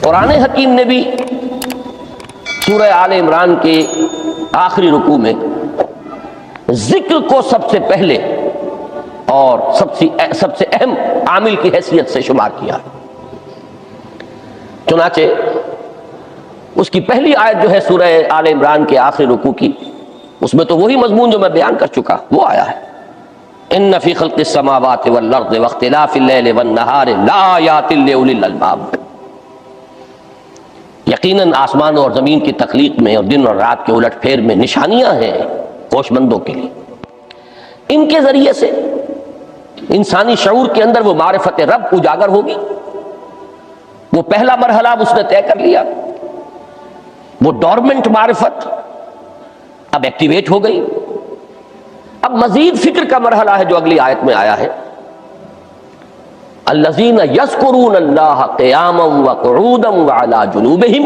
قرآن حکیم نے بھی سورہ آل عمران کے آخری رکوع میں ذکر کو سب سے پہلے اور سب سے اہم عامل کی حیثیت سے شمار کیا. چنانچہ اس کی پہلی آیت جو ہے سورہ آل عمران کے آخری رکوع کی، اس میں تو وہی مضمون جو میں بیان کر چکا وہ آیا ہے، ان فی خلق السماوات والارض واختلاف اللیل والنہار لآیات لأولی الالباب. یقیناً آسمان اور زمین کی تخلیق میں اور دن اور رات کے الٹ پھیر میں نشانیاں ہیں ہوش مندوں کے لیے. ان کے ذریعے سے انسانی شعور کے اندر وہ معرفت رب اجاگر ہوگی. وہ پہلا مرحلہ اس نے طے کر لیا، وہ ڈورمنٹ معرفت اب ایکٹیویٹ ہو گئی. اب مزید فکر کا مرحلہ ہے جو اگلی آیت میں آیا ہے، الذین یذکرون اللہ قیاما وقعودا وعلی جنوبہم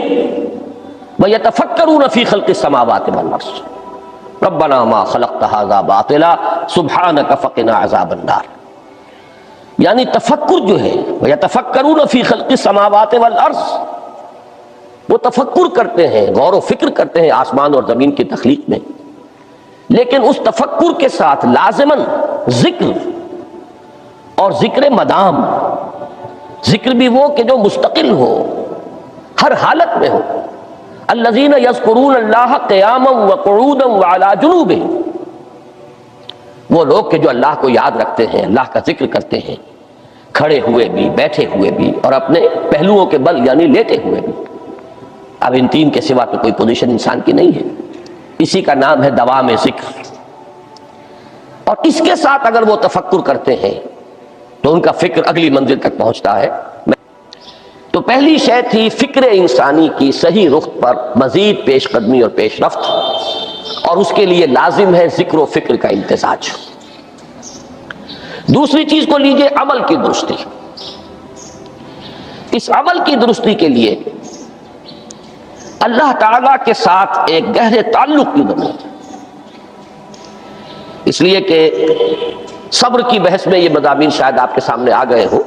ویتفکرون فی خلق السماوات والارض ربنا ما خلقت ھذا باطلا سبحانک فقنا عذاب النار. یعنی تفکر جو ہے ویتفکرون فی خلق السماوات والارض، وہ تفکر کرتے ہیں، غور و فکر کرتے ہیں آسمان اور زمین کی تخلیق میں، لیکن اس تفکر کے ساتھ لازماً ذکر اور ذکر مدام. ذکر بھی وہ کہ جو مستقل ہو، ہر حالت میں ہو. الذین یذکرون اللہ قیاما وقعودا وعلی جنوبہم، وہ لوگ کہ جو اللہ کو یاد رکھتے ہیں، اللہ کا ذکر کرتے ہیں، کھڑے ہوئے بھی، بیٹھے ہوئے بھی، اور اپنے پہلوؤں کے بل یعنی لیٹے ہوئے بھی. اب ان تین کے سوا تو کوئی پوزیشن انسان کی نہیں ہے. اسی کا نام ہے دوام ذکر. اور اس کے ساتھ اگر وہ تفکر کرتے ہیں تو ان کا فکر اگلی منزل تک پہنچتا ہے. تو پہلی شے تھی فکر انسانی کی صحیح رخ پر مزید پیش قدمی اور پیش رفت، اور اس کے لیے لازم ہے ذکر و فکر کا امتزاج. دوسری چیز کو لیجئے عمل کی درستی. اس عمل کی درستی کے لیے اللہ تعالیٰ کے ساتھ ایک گہرے تعلق کی ضرورت ہے. اس لیے کہ صبر کی بحث میں یہ مضامین شاید آپ کے سامنے آ گئے ہوں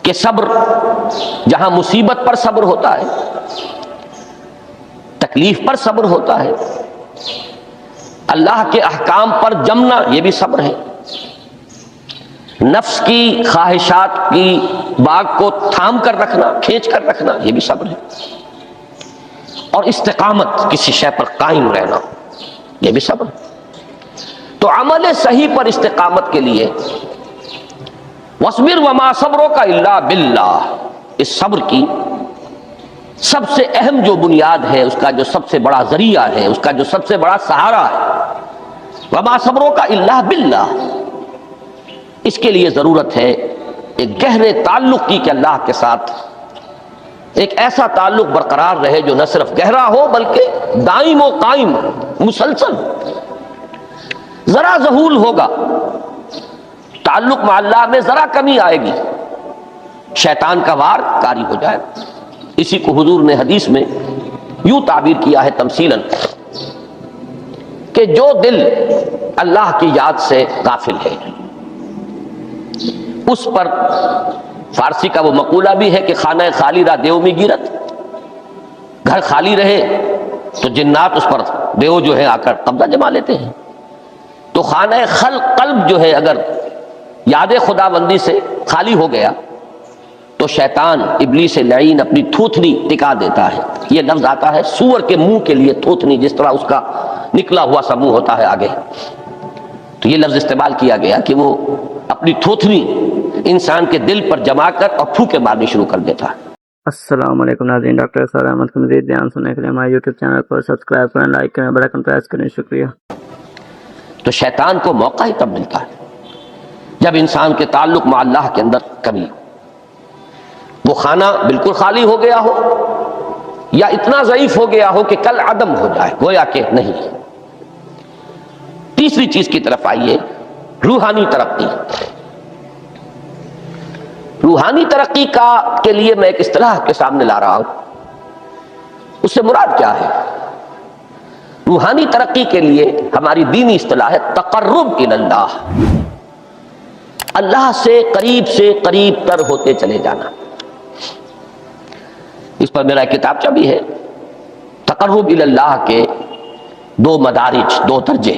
کہ صبر جہاں مصیبت پر صبر ہوتا ہے، تکلیف پر صبر ہوتا ہے، اللہ کے احکام پر جمنا یہ بھی صبر ہے، نفس کی خواہشات کی باغ کو تھام کر رکھنا، کھینچ کر رکھنا یہ بھی صبر ہے، اور استقامت کسی شے پر قائم رہنا یہ بھی صبر ہے. تو عمل صحیح پر استقامت کے لیے وَاصْبِرْ وَمَا صَبْرُكَ إِلَّا بِاللَّهِ، اس صبر کی سب سے اہم جو بنیاد ہے، اس کا جو سب سے بڑا ذریعہ ہے، اس کا جو سب سے بڑا سہارا ہے، وَمَا صَبْرُكَ إِلَّا بِاللَّهِ. اس کے لیے ضرورت ہے ایک گہرے تعلق کی کہ اللہ کے ساتھ ایک ایسا تعلق برقرار رہے جو نہ صرف گہرا ہو بلکہ دائم و قائم ہو، مسلسل. ذرا ظہول ہوگا تعلق مع اللہ میں، ذرا کمی آئے گی، شیطان کا وار کاری ہو جائے. اسی کو حضور نے حدیث میں یوں تعبیر کیا ہے تمثیلاً کہ جو دل اللہ کی یاد سے غافل ہے اس پر، فارسی کا وہ مقولہ بھی ہے کہ خانہ خالی را دیو میں گیرت، گھر خالی رہے تو جنات اس پر دیو جو ہے آ کر قبضہ جما لیتے ہیں. تو خانہ قلب جو ہے اگر یاد خدا بندی سے خالی ہو گیا تو شیطان ابلیس لعین اپنی تھوتنی ٹکا دیتا ہے. یہ لفظ آتا ہے سور کے منہ کے لیے تھوتنی، جس طرح اس کا نکلا ہوا سا منہ ہوتا ہے آگے، تو یہ لفظ استعمال کیا گیا کہ وہ اپنی تھوتنی انسان کے دل پر جما کر اور پھوکے مارنی شروع کر دیتا ہے. السلام علیکم ناظرین، ڈاکٹر اسرار احمد کو مزید بیان سننے کے لیے ہمارے یوٹیوب چینل کو سبسکرائب کریں، لائک کریں، بیل آئیکن پریس کریں. شکریہ. تو شیطان کو موقع ہی تب ملتا ہے جب انسان کے تعلق مع اللہ کے اندر کمی ہو، وہ خانہ بالکل خالی ہو گیا ہو یا اتنا ضعیف ہو گیا ہو کہ کل عدم ہو جائے، گویا کہ نہیں. تیسری چیز کی طرف آئیے، روحانی ترقی. روحانی ترقی کے لیے میں ایک اصطلاح کے سامنے لا رہا ہوں. اس سے مراد کیا ہے؟ روحانی ترقی کے لیے ہماری دینی اصطلاح ہے تقرب الی اللہ، اللہ سے قریب تر ہوتے چلے جانا. اس پر میرا کتابچہ بھی ہے، تقرب اللہ کے دو مدارج، دو درجے،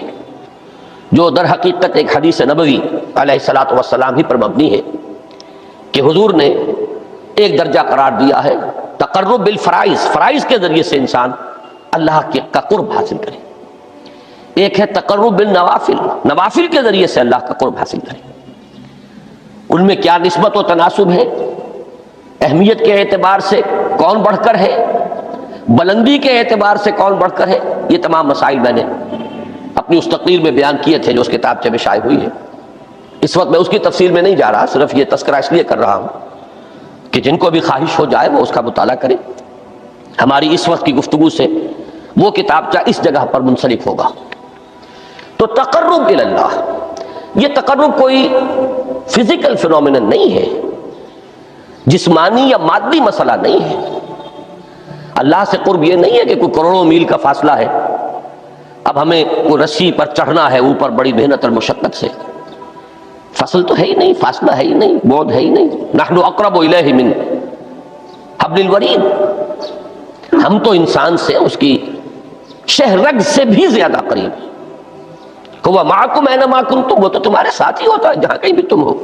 جو در حقیقت ایک حدیث نبوی علیہ الصلوۃ والسلام ہی پر مبنی ہے کہ حضور نے ایک درجہ قرار دیا ہے تقرب بالفرائض، فرائض کے ذریعے سے انسان اللہ کا قرب حاصل کرے، ایک ہے تقرب بالنوافل، نوافل کے ذریعے سے اللہ کا قرب حاصل کرے۔ ان میں کیا نسبت و تناسب ہے، اہمیت کے اعتبار سے کون بڑھ کر ہے، بلندی کے اعتبار سے کون بڑھ کر ہے، یہ تمام مسائل میں نے اپنی اس تقریر میں بیان کیے تھے جو اس کتابچے میں شائع ہوئی ہے۔ اس وقت میں اس کی تفصیل میں نہیں جا رہا، صرف یہ تذکرہ اس لیے کر رہا ہوں کہ جن کو بھی خواہش ہو جائے وہ اس کا مطالعہ کرے۔ ہماری اس وقت کی گفتگو سے وہ کتابچہ اس جگہ پر منسلک ہوگا۔ تو تقرب اللہ، یہ تقرب کوئی فزیکل فینومینن نہیں ہے، جسمانی یا مادی مسئلہ نہیں ہے۔ اللہ سے قرب یہ نہیں ہے کہ کوئی کروڑوں میل کا فاصلہ ہے، اب ہمیں کوئی رسی پر چڑھنا ہے اوپر بڑی محنت اور مشقت سے، فصل تو ہے ہی نہیں، فاصلہ ہے ہی نہیں، بعد ہے ہی نہیں۔ نحن اقرب الیہ من حبل الورید، ہم تو انسان سے اس کی شہرگ سے بھی زیادہ قریب ہیں۔ ہوا معکم اینما کنتم، وہ تو تمہارے ساتھ ہی ہوتا ہے جہاں کہیں بھی تم ہو،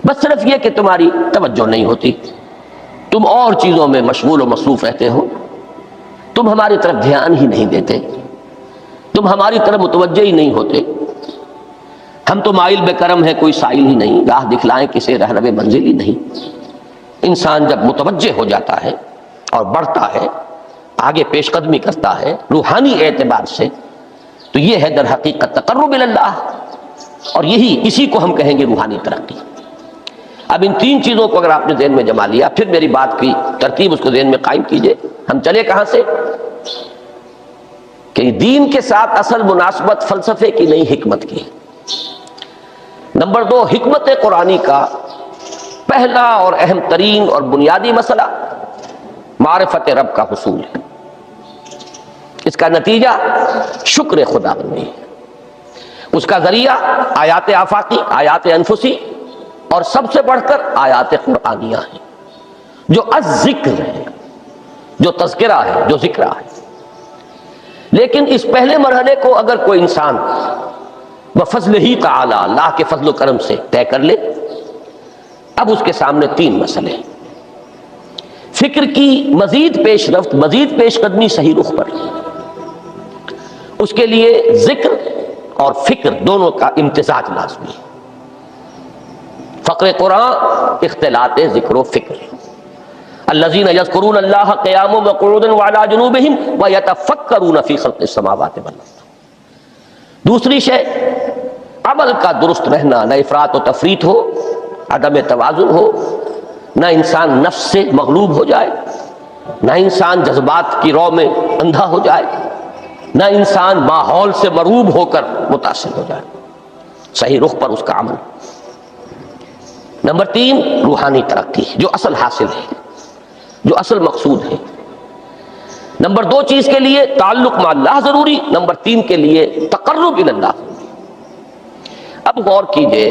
بس صرف یہ کہ تمہاری توجہ نہیں ہوتی، تم اور چیزوں میں مشغول و مصروف رہتے ہو، تم ہماری طرف دھیان ہی نہیں دیتے، تم ہماری طرف متوجہ ہی نہیں ہوتے۔ ہم تو مائل بے کرم ہیں، کوئی سائل ہی نہیں، راہ دکھلائیں کسی رہنما منزل ہی نہیں۔ انسان جب متوجہ ہو جاتا ہے اور بڑھتا ہے، آگے پیش قدمی کرتا ہے روحانی اعتبار سے، تو یہ ہے در حقیقت تقرب اللہ، اور اسی کو ہم کہیں گے روحانی ترقی۔ اب ان تین چیزوں کو اگر آپ نے ذہن میں جما لیا، پھر میری بات کی ترتیب اس کو ذہن میں قائم کیجئے۔ ہم چلے کہاں سے کہ دین کے ساتھ اصل مناسبت فلسفے کی نہیں، حکمت کی۔ نمبر 2، حکمت قرآنی کا پہلا اور اہم ترین اور بنیادی مسئلہ معرفت رب کا حصول ہے، اس کا نتیجہ شکر خدا بندی ہے، اس کا ذریعہ آیات آفاقی، آیات انفسی، اور سب سے بڑھ کر آیات قرآنیہ ہیں جو الذکر ہے، جو تذکرہ ہے، جو ذکرہ ہے۔ لیکن اس پہلے مرحلے کو اگر کوئی انسان بفضل ہی تعالی، اللہ کے فضل و کرم سے طے کر لے، اب اس کے سامنے تین مسئلے ہیں۔ فکر کی مزید پیش رفت، مزید پیش قدمی صحیح رخ پر، اس کے لیے ذکر اور فکر دونوں کا امتزاج لازمی ہے۔ فقر قرآن اختلاط ذکر و فکر۔ الذین یذکرون اللہ قیاما وقعودا وعلی جنوبہم ویتفکرون فی خلق السماوات والارض۔ دوسری شے عمل کا درست رہنا، نہ افراط و تفریط ہو، عدم توازن ہو، نہ انسان نفس سے مغلوب ہو جائے، نہ انسان جذبات کی رو میں اندھا ہو جائے، نہ انسان ماحول سے مرعوب ہو کر متاثر ہو جائے، صحیح رخ پر اس کا عمل۔ نمبر 3، روحانی ترقی، جو اصل حاصل ہے، جو اصل مقصود ہے۔ نمبر 2 چیز کے لیے تعلق مع اللہ ضروری، نمبر 3 کے لیے تقرب اللہ ضروری۔ اب غور کیجئے،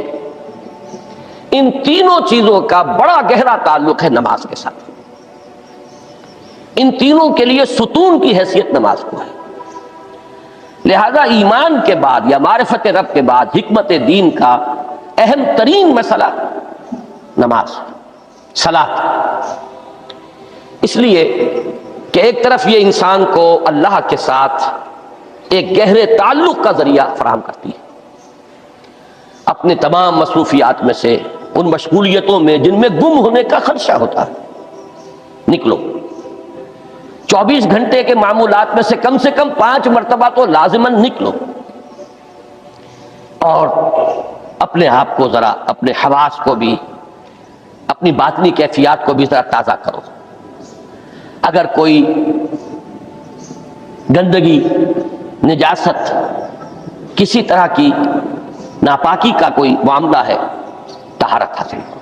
ان تینوں چیزوں کا بڑا گہرا تعلق ہے نماز کے ساتھ۔ ان تینوں کے لیے ستون کی حیثیت نماز کو ہے، لہذا ایمان کے بعد یا معرفت رب کے بعد حکمت دین کا اہم ترین مسئلہ نماز، صلاۃ۔ اس لیے کہ ایک طرف یہ انسان کو اللہ کے ساتھ ایک گہرے تعلق کا ذریعہ فراہم کرتی ہے، اپنے تمام مصروفیات میں سے، ان مشغولیتوں میں جن میں گم ہونے کا خدشہ ہوتا ہے، نکلو۔ 24 گھنٹے کے معمولات میں سے کم 5 مرتبہ تو لازماً نکلو، اور اپنے آپ کو ذرا، اپنے حواس کو بھی، اپنی باطنی کیفیات کو بھی ذرا تازہ کرو۔ اگر کوئی گندگی، نجاست، کسی طرح کی ناپاکی کا کوئی معاملہ ہے، طہارت حاصل کرو۔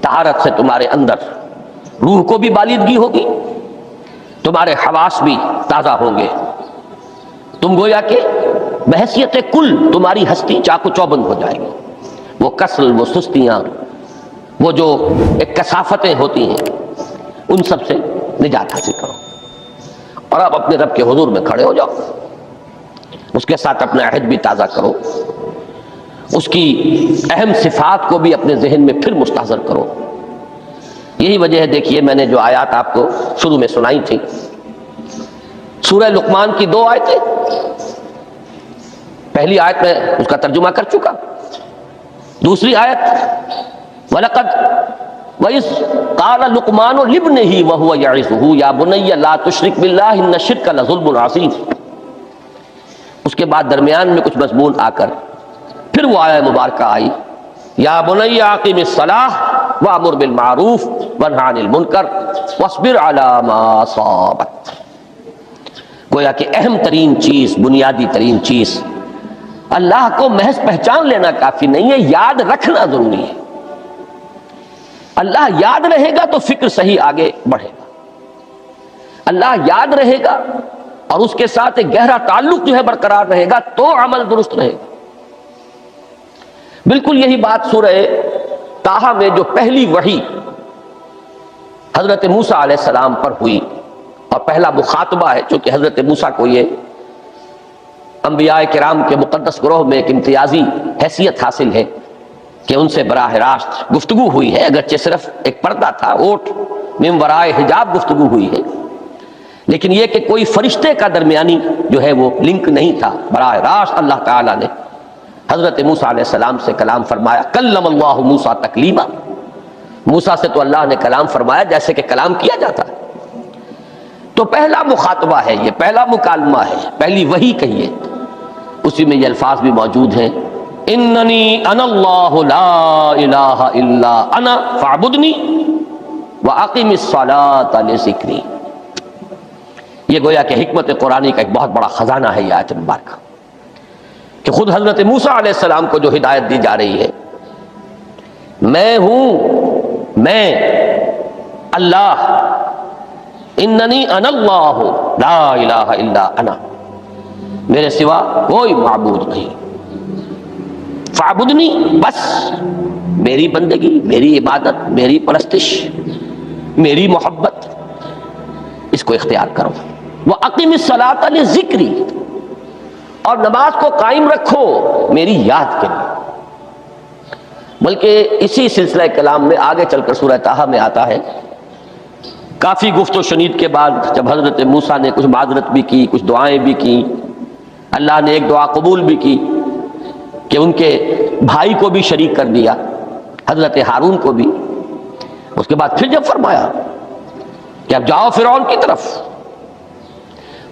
طہارت سے تمہارے اندر روح کو بھی بالیدگی ہوگی، تمہارے حواس بھی تازہ ہوں گے، تم گویا کہ بحیثیت کل تمہاری ہستی چاق و چوبند ہو جائے گی۔ وہ کسل، وہ سستیاں، وہ جو ایک کثافتیں ہوتی ہیں، ان سب سے نجات حاصل کرو، اور اب اپنے رب کے حضور میں کھڑے ہو جاؤ، اس کے ساتھ اپنا عہد بھی تازہ کرو، اس کی اہم صفات کو بھی اپنے ذہن میں پھر مستحضر کرو۔ یہی وجہ ہے، دیکھیے میں نے جو آیات آپ کو شروع میں سنائی تھی، سورہ لقمان کی 2 آیتیں، پہلی آیت میں اس کا ترجمہ کر چکا، دوسری آیت وَلَقَدْ وَإِذْ قَالَ لُقْمَانُ لِابْنِهِ وَهُوَ يَعِظُهُ يَا بُنَيَّ لَا تُشْرِكْ بِاللَّهِ إِنَّ الشِّرْكَ لَظُلْمٌ عَظِيمٌ۔ اس کے بعد درمیان میں کچھ مضمون آ کر پھر وہ آیہ مبارکہ آئی، یا بنی اقیم الصلاۃ وامر بالمعروف وانہی عن المنکر واصبر علی ما اصابک۔ گویا کہ اہم ترین چیز، بنیادی ترین چیز، اللہ کو محض پہچان لینا کافی نہیں ہے، یاد رکھنا ضروری ہے۔ اللہ یاد رہے گا تو فکر صحیح آگے بڑھے گا، اللہ یاد رہے گا اور اس کے ساتھ ایک گہرا تعلق جو ہے برقرار رہے گا تو عمل درست رہے گا۔ بالکل یہی بات سورہ طٰہٰ میں جو پہلی وحی حضرت موسیٰ علیہ السلام پر ہوئی، اور پہلا مخاطبہ ہے، چونکہ حضرت موسیٰ کو یہ انبیاء کرام کے مقدس گروہ میں ایک امتیازی حیثیت حاصل ہے کہ ان سے براہ راست گفتگو ہوئی ہے، اگرچہ صرف ایک پردہ تھا، اوٹ من ورائے حجاب گفتگو ہوئی ہے، لیکن یہ کہ کوئی فرشتے کا درمیانی جو ہے وہ لنک نہیں تھا، براہ راست اللہ تعالیٰ نے حضرت موسیٰ علیہ السلام سے کلام فرمایا۔ کلم اللہ موسیٰ تکلیما، موسیٰ سے تو اللہ نے کلام فرمایا جیسے کہ کلام کیا جاتا ہے۔ تو پہلا مخاطبہ ہے، یہ پہلا مکالمہ ہے، پہلی وحی کہیے، اسی میں یہ الفاظ بھی موجود ہیں، اننی انا اللہ لا الہ الا انا فاعبدنی واقم الصلاۃ لذکری۔ یہ گویا کہ حکمت قرآنی کا ایک بہت بڑا خزانہ ہے یہ آیت مبارکہ، کہ خود حضرت موسیٰ علیہ السلام کو جو ہدایت دی جا رہی ہے، میں ہوں، میں اللہ، اننی انا اللہ لا الہ الا انا، میرے سوا کوئی معبود نہیں، فاعبدنی، بس میری بندگی، میری عبادت، میری پرستش، میری محبت، اس کو اختیار کرو۔ وَأَقِمِ الصَّلَاةَ لِذِكْرِي، اور نماز کو قائم رکھو میری یاد کے لیے۔ بلکہ اسی سلسلہ کلام میں آگے چل کر سورہ طٰہٰ میں آتا ہے، کافی گفت و شنید کے بعد جب حضرت موسیٰ نے کچھ معذرت بھی کی، کچھ دعائیں بھی کی، اللہ نے ایک دعا قبول بھی کی کہ ان کے بھائی کو بھی شریک کر دیا، حضرت ہارون کو بھی۔ اس کے بعد پھر جب فرمایا کہ اب جاؤ فرعون کی طرف،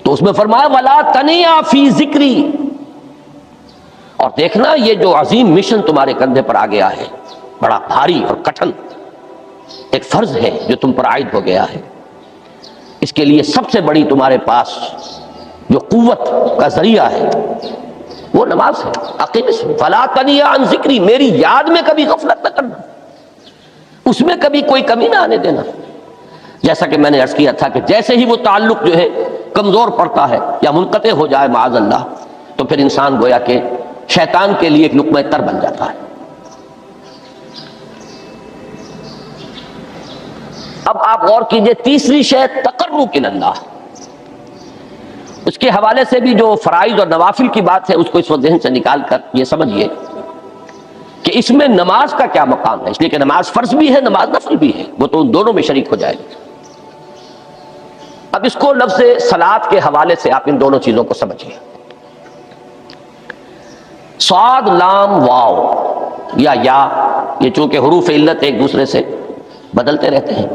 تو اس میں فرمایا وَلَا تَنِيَا فِي ذِكْرِي، اور دیکھنا یہ جو عظیم مشن تمہارے کندھے پر آ گیا ہے، بڑا بھاری اور کٹھن ایک فرض ہے جو تم پر عائد ہو گیا ہے، اس کے لیے سب سے بڑی تمہارے پاس جو قوت کا ذریعہ ہے وہ نماز ہے۔ اقیم فَلَا تَنِيَا عَنْ ذِكْرِي، میری یاد میں کبھی غفلت نہ کرنا، اس میں کبھی کوئی کمی نہ آنے دینا۔ جیسا کہ میں نے عرض کیا تھا کہ جیسے ہی وہ تعلق جو ہے کمزور پڑتا ہے یا منقطع ہو جائے معاذ اللہ، تو پھر انسان گویا کہ شیطان کے لیے ایک لقمہ تر بن جاتا ہے۔ اب آپ غور کیجئے، تیسری شے تقرب الی اللہ، اس کے حوالے سے بھی جو فرائض اور نوافل کی بات ہے اس کو اس وقت ذہن سے نکال کر یہ سمجھیے کہ اس میں نماز کا کیا مقام ہے، اس لیے کہ نماز فرض بھی ہے، نماز نفل بھی ہے، وہ تو ان دونوں میں شریک ہو جائے گا۔ اب اس کو لفظ صلاۃ کے حوالے سے آپ ان دونوں چیزوں کو سمجھیے۔ صاد لام واو یا یہ چونکہ حروف علت ایک دوسرے سے بدلتے رہتے ہیں،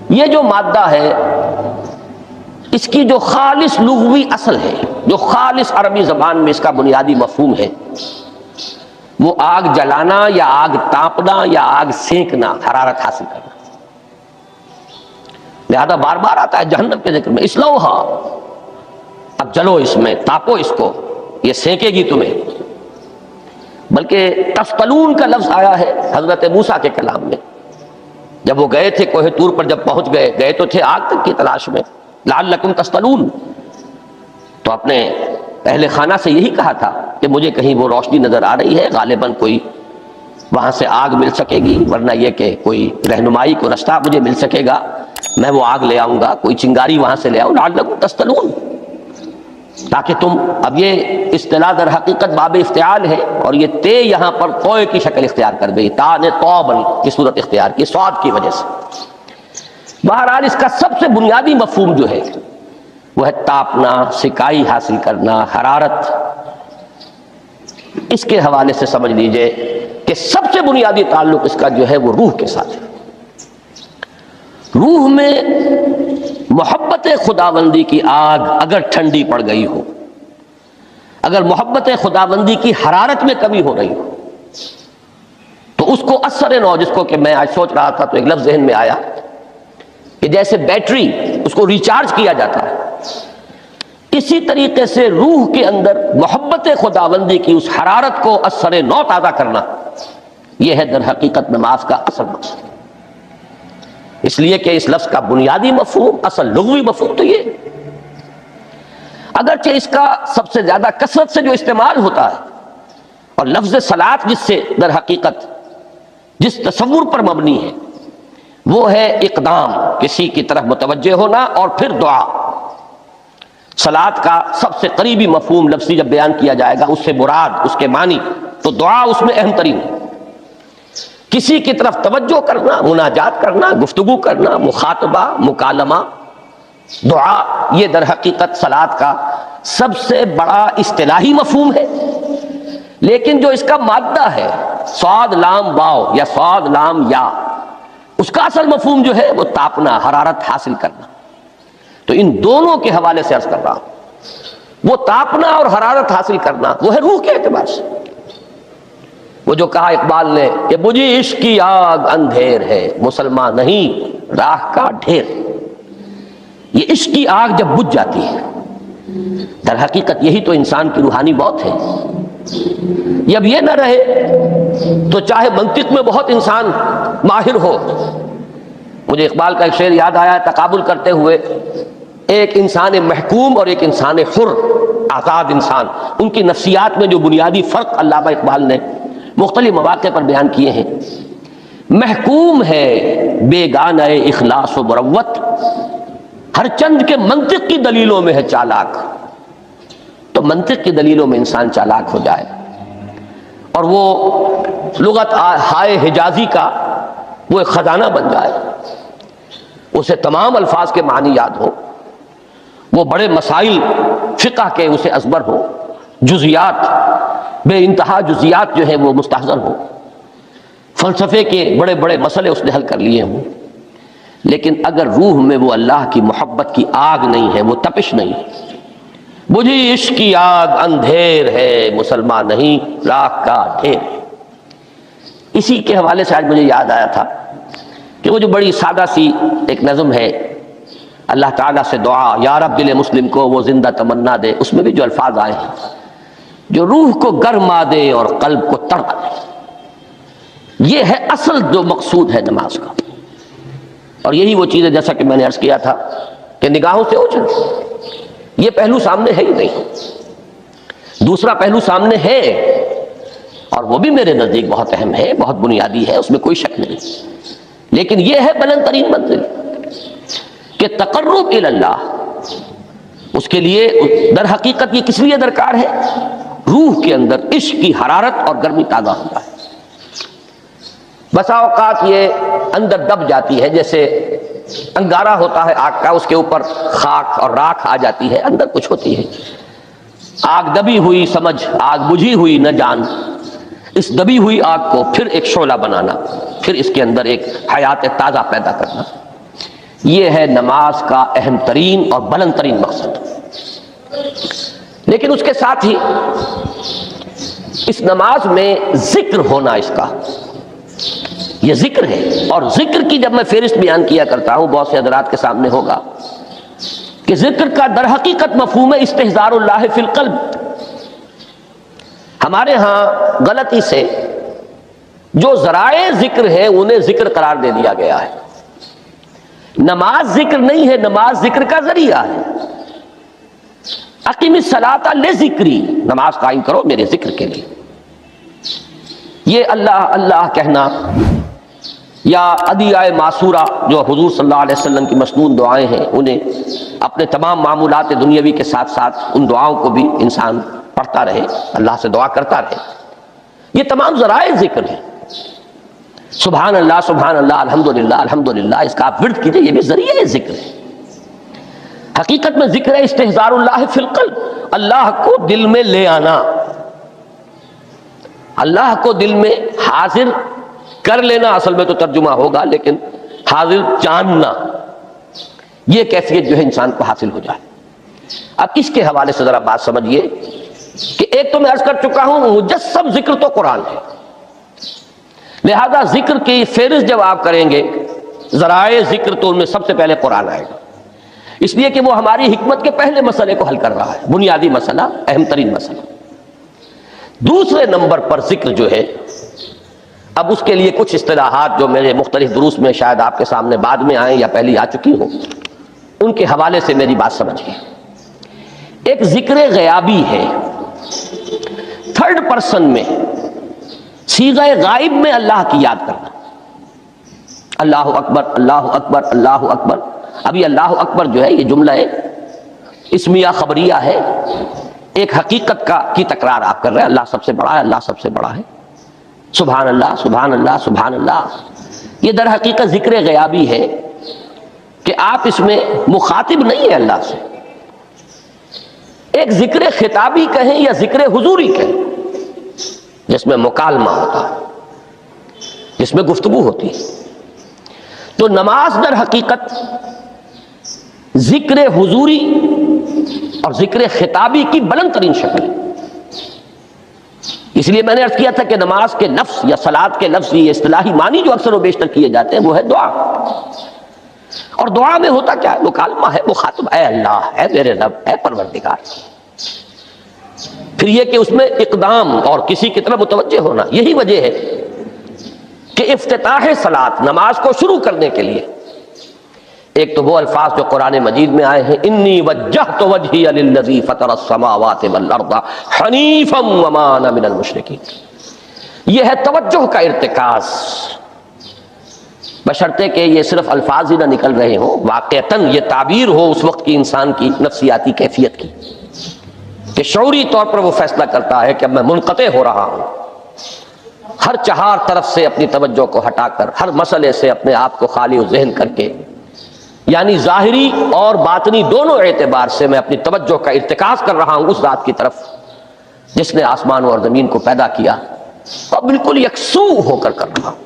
یہ جو مادہ ہے اس کی جو خالص لغوی اصل ہے، جو خالص عربی زبان میں اس کا بنیادی مفہوم ہے، وہ آگ جلانا یا آگ تاپنا یا آگ سینکنا، حرارت حاصل کرنا۔ لہذا بار بار آتا ہے جہنم کے ذکر میں، اسلوہا، اب جلو اس میں، تاپو اس کو، یہ سینکے گی تمہیں۔ بلکہ تفتلون کا لفظ آیا ہے حضرت موسیٰ کے کلام میں، جب وہ گئے تھے کوہ طور پر، جب پہنچ گئے تو تھے آگ تک کی تلاش میں، لعلکم تفتلون، تو اپنے اہل خانہ سے یہی کہا تھا کہ مجھے کہیں وہ روشنی نظر آ رہی ہے، غالباً کوئی وہاں سے آگ مل سکے گی، ورنہ یہ کہ کوئی رہنمائی کو رستہ مجھے مل سکے گا، میں وہ آگ لے آؤں گا، کوئی چنگاری وہاں سے لے آؤں، لعلکم تستلون، تاکہ تم، اب یہ اصطلاح در حقیقت باب افتعال ہے، اور یہ تے یہاں پر کوئے کی شکل اختیار کر گئی، تا نے توبل کی صورت اختیار کی صاد کی وجہ سے۔ بہرحال اس کا سب سے بنیادی مفہوم جو ہے وہ ہے تاپنا، سکائی حاصل کرنا، حرارت۔ اس کے حوالے سے سمجھ لیجئے کہ سب سے بنیادی تعلق اس کا جو ہے وہ روح کے ساتھ ہے۔ روح میں محبت خداوندی کی آگ اگر ٹھنڈی پڑ گئی ہو، اگر محبت خداوندی کی حرارت میں کمی ہو رہی ہو، تو اس کو اثر نو، جس کو کہ میں آج سوچ رہا تھا تو ایک لفظ ذہن میں آیا کہ جیسے بیٹری اس کو ریچارج کیا جاتا ہے، اسی طریقے سے روح کے اندر محبت خداوندی کی اس حرارت کو اثر نو تازہ کرنا، یہ ہے در حقیقت نماز کا اصل مقصد۔ اس لیے کہ اس لفظ کا بنیادی مفہوم، اصل لغوی مفہوم تو یہ، اگرچہ اس کا سب سے زیادہ کثرت سے جو استعمال ہوتا ہے، اور لفظ صلاۃ جس سے در حقیقت جس تصور پر مبنی ہے وہ ہے اقدام، کسی کی طرف متوجہ ہونا اور پھر دعا۔ صلاۃ کا سب سے قریبی مفہوم لفظی جب بیان کیا جائے گا، اس سے مراد، اس کے معنی، تو دعا اس میں اہم ترین ہے۔ کسی کی طرف توجہ کرنا، مناجات کرنا، گفتگو کرنا، مخاطبہ، مکالمہ، دعا، یہ در حقیقت صلاۃ کا سب سے بڑا اصطلاحی مفہوم ہے۔ لیکن جو اس کا مادہ ہے، صاد لام واو یا صاد لام یا، اس کا اصل مفہوم جو ہے وہ تاپنا، حرارت حاصل کرنا۔ تو ان دونوں کے حوالے سے عرض کر رہا ہوں، وہ تاپنا اور حرارت حاصل کرنا وہ ہے روح کے اعتبار سے۔ وہ جو کہا اقبال نے کہ بجھی عشق کی آگ اندھیر ہے، مسلمان نہیں راہ کا ڈھیر۔ یہ عشق کی آگ جب بجھ جاتی ہے، در حقیقت یہی تو انسان کی روحانی موت ہے۔ جب یہ نہ رہے تو چاہے منطق میں بہت انسان ماہر ہو، مجھے اقبال کا ایک شعر یاد آیا تقابل کرتے ہوئے، ایک انسان محکوم اور ایک انسان حر، آزاد انسان، ان کی نفسیات میں جو بنیادی فرق علامہ اقبال نے مختلف مواقع پر بیان کیے ہیں۔ محکوم ہے بیگانہ اخلاص و مروت، ہر چند کے منطق کی دلیلوں میں ہے چالاک۔ تو منطق کی دلیلوں میں انسان چالاک ہو جائے اور وہ لغت ہائے حجازی کا وہ ایک خزانہ بن جائے، اسے تمام الفاظ کے معنی یاد ہو، وہ بڑے مسائل فقہ کے اسے ازبر ہو، جزیات، بے انتہا جزیات جو ہیں وہ مستحضر ہو، فلسفے کے بڑے بڑے مسئلے اس نے حل کر لیے ہوں، لیکن اگر روح میں وہ اللہ کی محبت کی آگ نہیں ہے، وہ تپش نہیں ہے، بجھی عشق کی آگ اندھیر ہے، مسلمان نہیں راہ کا ڈھیر۔ اسی کے حوالے سے آج مجھے یاد آیا تھا کہ وہ جو بڑی سادہ سی ایک نظم ہے، اللہ تعالیٰ سے دعا، یا رب دل مسلم کو وہ زندہ تمنا دے، اس میں بھی جو الفاظ آئے ہیں، جو روح کو گرما دے اور قلب کو تڑپا دے، یہ ہے اصل جو مقصود ہے نماز کا۔ اور یہی وہ چیز ہے جیسا کہ میں نے عرض کیا تھا کہ نگاہوں سے اوجھل، یہ پہلو سامنے ہے ہی نہیں، دوسرا پہلو سامنے ہے، اور وہ بھی میرے نزدیک بہت اہم ہے، بہت بنیادی ہے، اس میں کوئی شک نہیں، لیکن یہ ہے بلند ترین منزل کہ تقرب الی اللہ۔ اس کے لیے در حقیقت یہ کس لیے درکار ہے؟ روح کے اندر عشق کی حرارت اور گرمی تازہ ہوتا ہے۔ بسا اوقات یہ اندر دب جاتی ہے، جیسے انگارہ ہوتا ہے آگ کا، اس کے اوپر خاک اور راکھ آ جاتی ہے، اندر کچھ ہوتی ہے، آگ دبی ہوئی سمجھ، آگ بجھی ہوئی نہ جان، اس دبی ہوئی آگ کو پھر ایک شعلہ بنانا، پھر اس کے اندر ایک حیات تازہ پیدا کرنا، یہ ہے نماز کا اہم ترین اور بلند ترین مقصد۔ لیکن اس کے ساتھ ہی اس نماز میں ذکر ہونا، اس کا یہ ذکر ہے، اور ذکر کی جب میں فہرست بیان کیا کرتا ہوں، بہت سے حضرات کے سامنے ہوگا کہ ذکر کا در حقیقت مفہوم ہے استحضار اللہ فی القلب۔ ہمارے ہاں غلطی سے جو ذرائع ذکر ہیں انہیں ذکر قرار دے دیا گیا ہے۔ نماز ذکر نہیں ہے، نماز ذکر کا ذریعہ ہے۔ اقیم الصلاۃ لذکری، نماز قائم کرو میرے ذکر کے لیے۔ یہ اللہ اللہ کہنا، یا ادعیہ معصورہ جو حضور صلی اللہ علیہ وسلم کی مسنون دعائیں ہیں، انہیں اپنے تمام معمولات دنیاوی کے ساتھ ساتھ ان دعاؤں کو بھی انسان پڑھتا رہے، اللہ سے دعا کرتا رہے. یہ تمام ذرائع ذکر ہیں. سبحان اللہ الحمدللہ الحمدللہ، اس کا آپ ورد کیجئے، یہ بھی ذریعہ ذکر ہے. حقیقت میں ذکر ہے استحضار اللہ فی القلب، اللہ کو دل میں لے آنا، اللہ کو دل میں حاضر کر لینا. اصل میں تو ترجمہ ہوگا، لیکن حاضر جاننا، یہ کیفیت جو ہے انسان کو حاصل ہو جائے. اب اس کے حوالے سے ذرا بات سمجھیے کہ ایک تو میں عرض کر چکا ہوں مجسم ذکر تو قرآن ہے، لہذا ذکر کی فہرست جب آپ کریں گے ذرائع ذکر تو ان میں سب سے پہلے قرآن آئے گا، اس لیے کہ وہ ہماری حکمت کے پہلے مسئلے کو حل کر رہا ہے، بنیادی مسئلہ، اہم ترین مسئلہ. دوسرے نمبر پر ذکر جو ہے، اب اس کے لیے کچھ اصطلاحات جو میرے مختلف دروس میں شاید آپ کے سامنے بعد میں آئیں یا پہلی آ چکی ہوں، ان کے حوالے سے میری بات سمجھیے. ایک ذکر غیابی ہے، تھرڈ پرسن میں، صیغہ غائب میں اللہ کی یاد کرنا. اللہ اکبر اللہ اکبر اللہ اکبر. ابھی اللہ اکبر جو ہے یہ جملہ اسمیہ خبریہ ہے، ایک حقیقت کی تکرار آپ کر رہے ہیں، اللہ سب سے بڑا ہے، اللہ سب سے بڑا ہے. سبحان اللہ سبحان اللہ سبحان اللہ. یہ در حقیقت ذکر غیابی ہے کہ آپ اس میں مخاطب نہیں ہیں اللہ سے. ایک ذکر خطابی کہیں یا ذکر حضوری کہیں، جس میں مکالمہ ہوتا ہے، جس میں گفتگو ہوتی ہے. تو نماز در حقیقت ذکر حضوری اور ذکر خطابی کی بلند ترین شکل ہے. اس لیے میں نے عرض کیا تھا کہ نماز کے لفظ یا صلاۃ کے لفظ، یہ اصطلاحی معنی جو اکثر و بیشتر کیے جاتے ہیں وہ ہے دعا. اور دعا میں ہوتا کیا ہے؟ مکالمہ ہے، مخاطب اے اللہ، اے میرے رب، اے پروردگار. پھر یہ کہ اس میں اقدام اور کسی کی طرف متوجہ ہونا. یہی وجہ ہے کہ افتتاح صلاۃ، نماز کو شروع کرنے کے لیے، ایک تو وہ الفاظ جو قرآن مجید میں آئے ہیں، انی وجہت وجہی للذی فطر السماوات والارض حنیفا وما انا من المشرکین. یہ ہے توجہ کا ارتکاز، بشرطے کہ یہ صرف الفاظ ہی نہ نکل رہے ہوں، واقعتاً یہ تعبیر ہو اس وقت کی انسان کی نفسیاتی کیفیت کی، کہ شعوری طور پر وہ فیصلہ کرتا ہے کہ اب میں منقطع ہو رہا ہوں، ہر چہار طرف سے اپنی توجہ کو ہٹا کر، ہر مسئلے سے اپنے آپ کو خالی و ذہن کر کے، یعنی ظاہری اور باطنی دونوں اعتبار سے میں اپنی توجہ کا ارتکاز کر رہا ہوں اس ذات کی طرف جس نے آسمانوں اور زمین کو پیدا کیا، اور بالکل یکسو ہو کر رہا ہوں.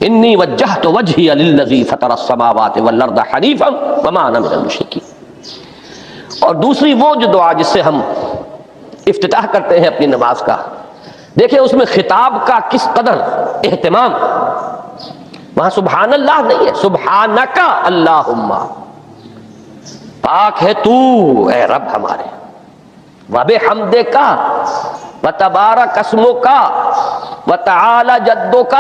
انی وجہت وجہی للذی فطر السماوات والارض حنیفا وما انا من المشرکین. اور دوسری وہ جو دعا جس سے ہم افتتاح کرتے ہیں اپنی نماز کا، دیکھیں اس میں خطاب کا کس قدر اہتمام. وہاں سبحان اللہ نہیں ہے، سبحانک اللہم، پاک ہے تو اے رب ہمارے، وبحمدک وتبارک اسمک وتعالی جدک.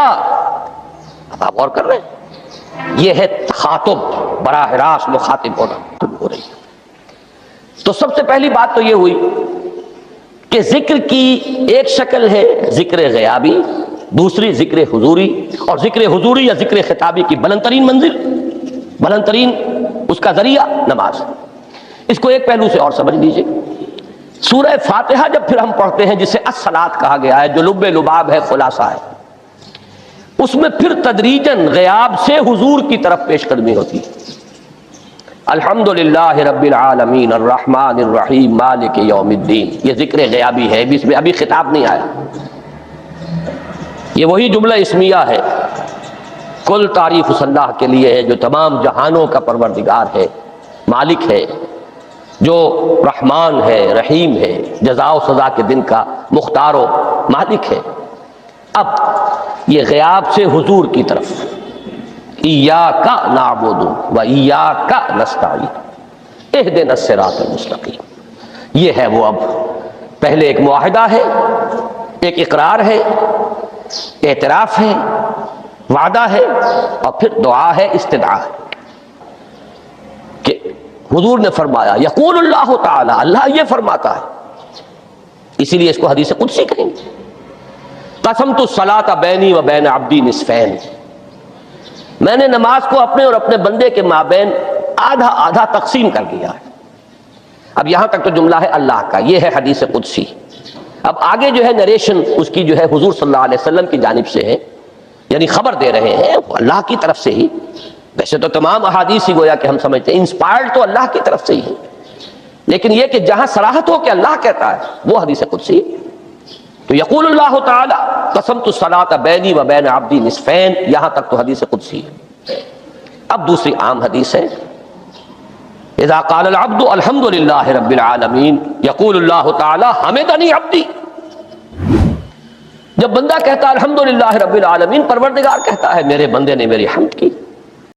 اب آپ غور کر رہے ہیں، یہ ہے تخاطب، براہ راست مخاطب ہونا ہو رہی ہے. تو سب سے پہلی بات تو یہ ہوئی کہ ذکر کی ایک شکل ہے ذکر غیابی، دوسری ذکر حضوری، اور ذکر حضوری یا ذکر خطابی کی بلند ترین منزل، بلند ترین اس کا ذریعہ نماز. اس کو ایک پہلو سے اور سمجھ لیجئے. سورہ فاتحہ جب پھر ہم پڑھتے ہیں جسے الصلاۃ کہا گیا ہے، جو لب لباب ہے، خلاصہ ہے، اس میں پھر تدریجاً غیاب سے حضور کی طرف پیش قدمی ہوتی ہے. الحمدللہ رب العالمین الرحمن الرحیم مالک یوم الدین، یہ ذکر غیابی ہے، اس میں ابھی خطاب نہیں آیا. یہ وہی جملہ اسمیہ ہے، کل تعریف اس اللہ کے لیے ہے جو تمام جہانوں کا پروردگار ہے، مالک ہے، جو رحمان ہے، رحیم ہے، جزا و سزا کے دن کا مختار و مالک ہے. اب یہ غیاب سے حضور کی طرف، ایاک نعبد و ایاک نستعین اہدنا الصراط المستقیم. یہ ہے وہ، اب پہلے ایک معاہدہ ہے، ایک اقرار ہے، اعتراف ہے، وعدہ ہے، اور پھر دعا ہے، استدعا ہے. کہ حضور نے فرمایا، یقول اللہ تعالی، اللہ یہ فرماتا ہے، اسی لیے اس کو حدیث قدسی کہیں گے. قسمت الصلاۃ بینی و بین عبدی نصفین، میں نے نماز کو اپنے اور اپنے بندے کے مابین آدھا آدھا تقسیم کر دیا ہے۔ اب یہاں تک تو جملہ ہے اللہ کا، یہ ہے حدیث قدسی۔ اب آگے جو ہے نریشن اس کی جو ہے حضور صلی اللہ علیہ وسلم کی جانب سے ہے، یعنی خبر دے رہے ہیں اللہ کی طرف سے ہی۔ ویسے تو تمام احادیث ہی گویا کہ ہم سمجھتے ہیں انسپائرڈ تو اللہ کی طرف سے ہی ہے، لیکن یہ کہ جہاں صراحت ہو کہ اللہ کہتا ہے وہ حدیث قدسی۔ تو یقول اللہ تعالی قسمت الصلاۃ بینی و بین عبدی نصفین، یہاں تک تو حدیث قدسی ہے۔ اب دوسری عام حدیث ہے، اذا قال العبد الحمد للہ رب العالمین یقول اللہ تعالی حمدنی عبدی، جب بندہ کہتا ہے الحمدللہ رب العالمین، پروردگار کہتا ہے میرے بندے نے میری حمد کی۔